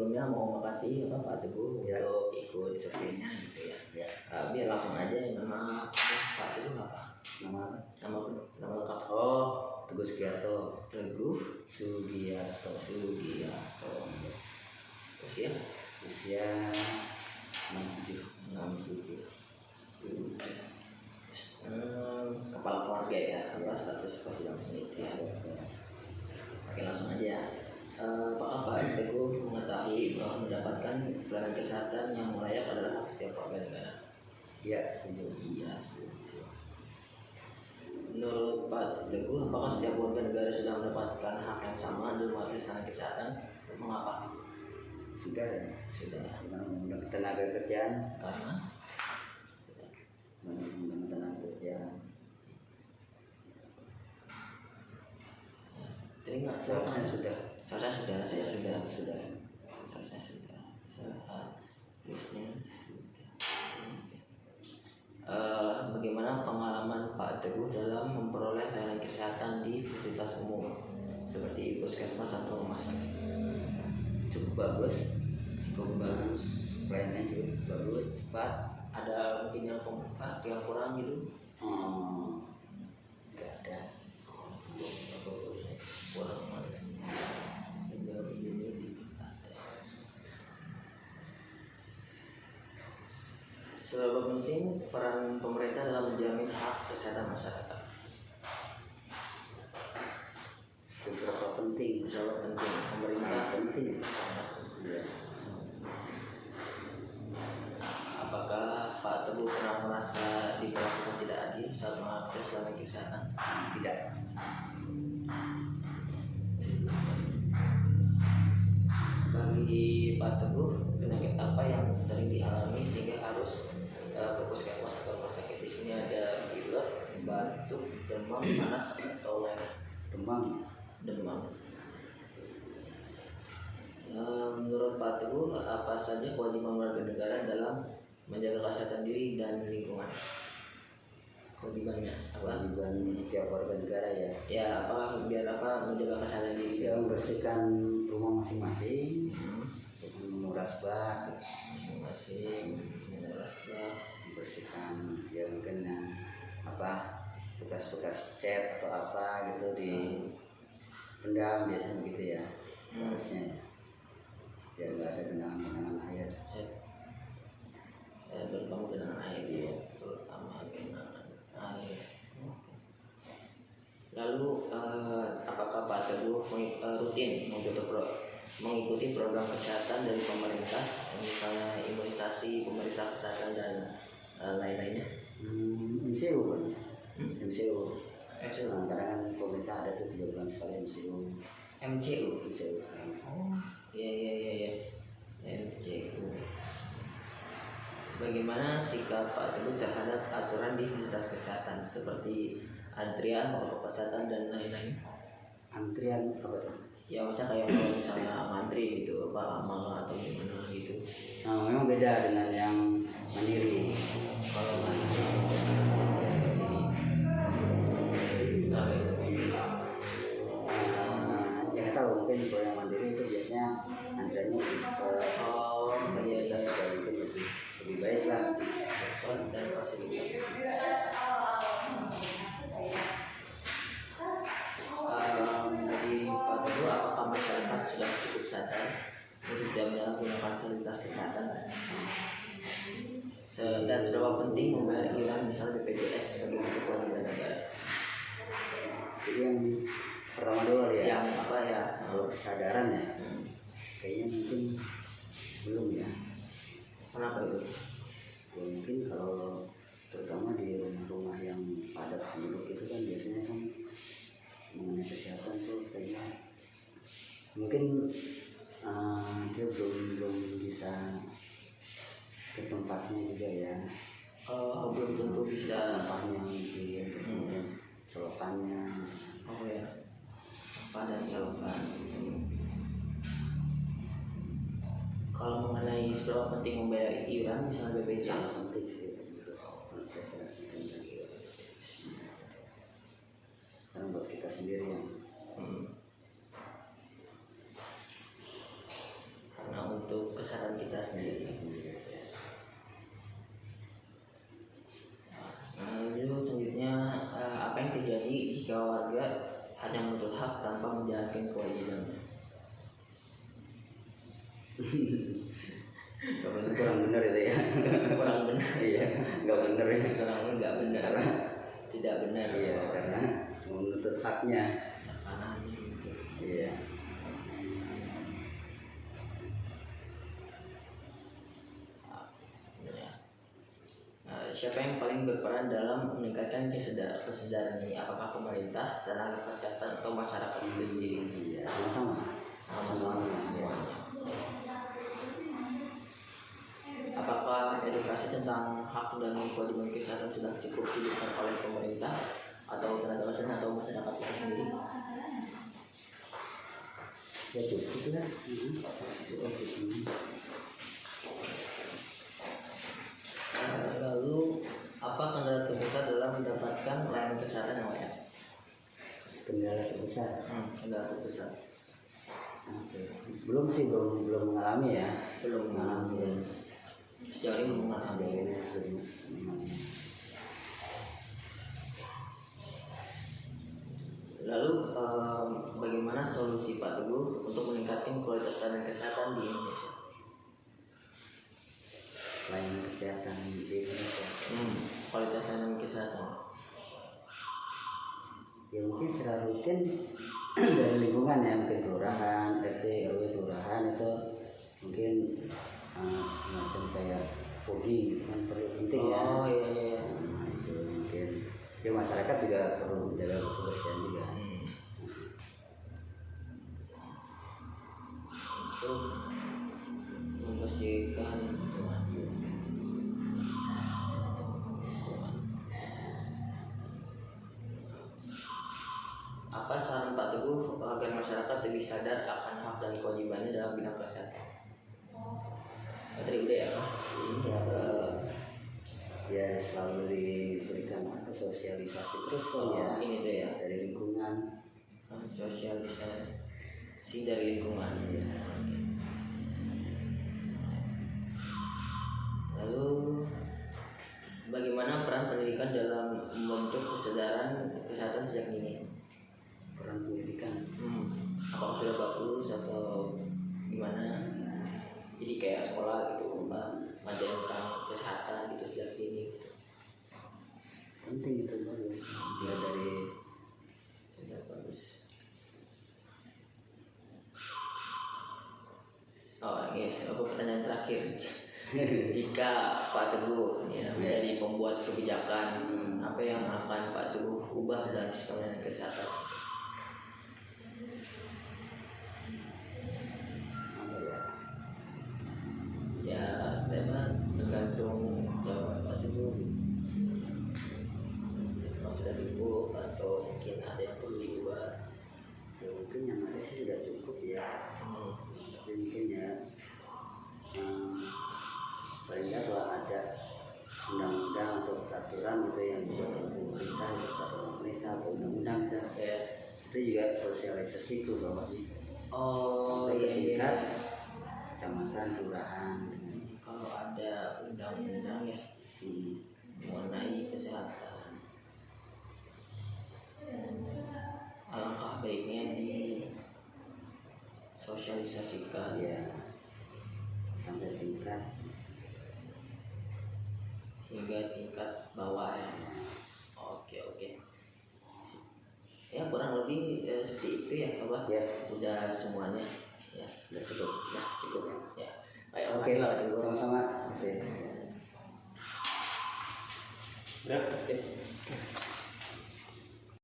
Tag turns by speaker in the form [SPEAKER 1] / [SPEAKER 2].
[SPEAKER 1] sebelumnya mau makasih Pak Teguh
[SPEAKER 2] ya,
[SPEAKER 1] untuk ikut surveinya gitu ya.
[SPEAKER 2] Ya.
[SPEAKER 1] Biar langsung aja nama Pak Teguh apa?
[SPEAKER 2] Nama apa?
[SPEAKER 1] Nama lengkap.
[SPEAKER 2] Oh, Teguh Sugiarto.
[SPEAKER 1] Teguh
[SPEAKER 2] Sugiarto.
[SPEAKER 1] Usia
[SPEAKER 2] 67.
[SPEAKER 1] Kepala keluarga ya, apa status pasidang penelitian. Oke, langsung aja. Apakah Pak Teguh mengetahui bahwa mendapatkan pelayanan kesehatan yang layak adalah hak setiap warga negara?
[SPEAKER 2] Ya, setuju.
[SPEAKER 1] Iya, setuju. Menurut Pak Teguh, apakah setiap warga negara sudah mendapatkan hak yang sama dalam akses kesehatan? Mengapa?
[SPEAKER 2] Sudah ya.
[SPEAKER 1] Sudah.
[SPEAKER 2] Undang-undang tenaga kerjaan.
[SPEAKER 1] Karena
[SPEAKER 2] Undang-undang tenaga kerjaan.
[SPEAKER 1] Teringat
[SPEAKER 2] Seharusnya sudah.
[SPEAKER 1] Seharusnya sudah.
[SPEAKER 2] Sudah.
[SPEAKER 1] Seharusnya sudah. Seharusnya sudah. Bagaimana pengalaman Pak Teguh dalam memperoleh layanan kesehatan di fasilitas umum seperti puskesmas atau rumah sakit?
[SPEAKER 2] Cukup bagus.
[SPEAKER 1] Pelayanannya
[SPEAKER 2] juga bagus, cepat.
[SPEAKER 1] Ada mungkin yang kurang gitu?
[SPEAKER 2] Nggak ada.
[SPEAKER 1] Kurang mana? Seberapa penting peran pemerintah dalam menjamin hak kesehatan masyarakat?
[SPEAKER 2] Seberapa penting
[SPEAKER 1] pemerintah?
[SPEAKER 2] Penting.
[SPEAKER 1] Ya. Apakah Pak Teguh pernah merasa diperlakukan tidak adil saat mengakses layanan kesehatan?
[SPEAKER 2] Tidak.
[SPEAKER 1] Bagi Pak Teguh, penyakit apa yang sering dialami sehingga harus ke puskesmas atau rumah sakit? Di sini ada pilek, batuk, demam, panas atau lain. Demam. Menurut Pak Teguh, apa saja kewajiban warga negara dalam menjaga kesehatan diri dan lingkungan? Kewajibannya apa?
[SPEAKER 2] Kewajiban tiap warga negara ya.
[SPEAKER 1] Ya, biar menjaga kesehatan diri?
[SPEAKER 2] Ya, membersihkan rumah masing-masing, menguras bak, membersihkan ya mungkin yang bekas-bekas cat atau apa gitu di pendam biasanya begitu ya. Seharusnya biar nggak ada genangan air.
[SPEAKER 1] Terutama genangan air ya, terutama genangan air. Lalu apakah Pak Teguh rutin mengikuti program kesehatan dari pemerintah, misalnya imunisasi, pemeriksaan kesehatan dan lain-lainnya?
[SPEAKER 2] MCU kan? MCU. Nah, kadang kan pemerintah ada tuh 3 bulan sekali MCU. MCU.
[SPEAKER 1] Oh, iya. MCU. Bagaimana sikap Pak Teguh terhadap aturan di fasilitas kesehatan seperti antrian, protokol kesehatan dan lain-lain?
[SPEAKER 2] Antrian apa tuh?
[SPEAKER 1] Ya maksudnya kayak kalau misalnya ngantri gitu, lama atau gimana gitu.
[SPEAKER 2] Nah, memang beda dengan yang mandiri.
[SPEAKER 1] Kalau ngantri
[SPEAKER 2] ya nggak tahu, mungkin kalau yang mandiri itu biasanya antriannya mungkin lebih baik lah.
[SPEAKER 1] Dan fasilitas. Dari Pak Teguh, apakah masyarakat sudah cukup sadar untuk tidak menyalahgunakan fasilitas kesehatan? Dan seberapa penting membayar iuran misalnya BPJS bagi bentuk kewajiban negara?
[SPEAKER 2] Jadi yang pertama dulu ya.
[SPEAKER 1] Yang apa ya?
[SPEAKER 2] Kalau kesadaran ya, kayaknya mungkin belum ya.
[SPEAKER 1] Kenapa itu?
[SPEAKER 2] Ya mungkin kalau terutama di rumah-rumah yang padat penduduk itu kan biasanya kan mengenai kesehatan tuh kayaknya mungkin dia belum bisa ke tempatnya juga ya.
[SPEAKER 1] Belum tentu bisa.
[SPEAKER 2] Sampahnya mungkin, kemudian selokannya.
[SPEAKER 1] Oh ya, sampah dan selokan. Kalau mengenai seberapa penting membayar iuran misalnya BPJS?
[SPEAKER 2] Penting sih. Karena buat kita sendiri yang
[SPEAKER 1] Karena untuk kesehatan kita sendiri. Lalu selanjutnya, apa yang terjadi jika warga hanya menuntut hak tanpa menjalankan kewajibannya?
[SPEAKER 2] Kurang benar itu ya.
[SPEAKER 1] Kurang benar.
[SPEAKER 2] Iya, nggak benar ya.
[SPEAKER 1] Kurang nggak benar. Tidak benar.
[SPEAKER 2] Iya, karena menuntut haknya.
[SPEAKER 1] Karena gitu.
[SPEAKER 2] Iya.
[SPEAKER 1] Siapa yang paling berperan dalam meningkatkan kesadaran ini? Apakah pemerintah, tenaga kesehatan, atau masyarakat itu sendiri?
[SPEAKER 2] Iya, sama-sama
[SPEAKER 1] Semuanya. Apakah edukasi tentang hak dan kewajiban kesehatan sudah cukup diberikan oleh pemerintah atau tenaga kesehatan atau masyarakat itu sendiri?
[SPEAKER 2] Ya cukup lah.
[SPEAKER 1] Lalu apa kendala terbesar dalam mendapatkan layanan kesehatan yang layak?
[SPEAKER 2] Kendala terbesar.
[SPEAKER 1] Kendala terbesar.
[SPEAKER 2] Belum sih, belum mengalami ya.
[SPEAKER 1] Belum mengalami. Sejauh ini belum mengalami. Lalu bagaimana solusi Pak Teguh untuk meningkatkan kualitas layanan kesehatan di Indonesia?
[SPEAKER 2] Layanan kesehatan di Indonesia.
[SPEAKER 1] Kualitas layanan kesehatan.
[SPEAKER 2] Ya mungkin secara rutin dari lingkungan ya, mungkin kelurahan, RT, RW kelurahan itu mungkin semacam kayak fogging gitu kan, perlu penting ya.
[SPEAKER 1] Oh iya.
[SPEAKER 2] Nah, itu mungkin ya masyarakat juga perlu menjaga kebersihan juga.
[SPEAKER 1] Untuk membersihkan apa saran Pak Teguh agar masyarakat lebih sadar akan hak dan kewajibannya dalam bidang kesehatan? Tadi udah ya Pak?
[SPEAKER 2] Ya selalu diberikan sosialisasi terus kan ya.
[SPEAKER 1] Ini tuh ya
[SPEAKER 2] dari lingkungan.
[SPEAKER 1] Sosialisasi dari lingkungan.
[SPEAKER 2] Ya.
[SPEAKER 1] Lalu bagaimana peran pendidikan dalam membentuk kesadaran kesehatan sejak dini?
[SPEAKER 2] Peran pendidikan.
[SPEAKER 1] Apakah sudah bagus atau gimana? Jadi kayak sekolah gitu, ngajarin tentang kesehatan gitu sejak dini. Gitu.
[SPEAKER 2] Penting itu bagus. Dia dari
[SPEAKER 1] Sudah bagus. Oh iya, aku pertanyaan terakhir. Jika Pak Teguh ya, menjadi pembuat kebijakan, apa yang akan Pak Teguh ubah dalam sistem layanan kesehatan? Ya, memang tergantung jawaban Pak Teguh. Kalau sudah cukup atau mungkin ada yang perlu diubah?
[SPEAKER 2] ya mungkin yang ada sih sudah cukup ya. Tapi mungkin ya paling nggak kalau ada undang-undang atau peraturan gitu yang dibuat oleh pemerintah, itu peraturan pemerintah atau undang-undang itu juga sosialisasi ke bawahnya.
[SPEAKER 1] Oh
[SPEAKER 2] Sampai ke
[SPEAKER 1] iya.
[SPEAKER 2] tingkat kecamatan, kelurahan.
[SPEAKER 1] Kalau ada undang-undang ya mengenai kesehatan, alangkah baiknya disosialisasikan
[SPEAKER 2] Ya sampai tingkat
[SPEAKER 1] hingga tingkat bawah ya. Oke. Ya kurang lebih seperti itu ya Pak.
[SPEAKER 2] ya
[SPEAKER 1] Udah semuanya ya.
[SPEAKER 2] sudah cukup.
[SPEAKER 1] Ya cukup ya. Baik,
[SPEAKER 2] Oke,
[SPEAKER 1] makasih Pak Teguh.
[SPEAKER 2] sama-sama. Terima kasih.
[SPEAKER 1] Oke.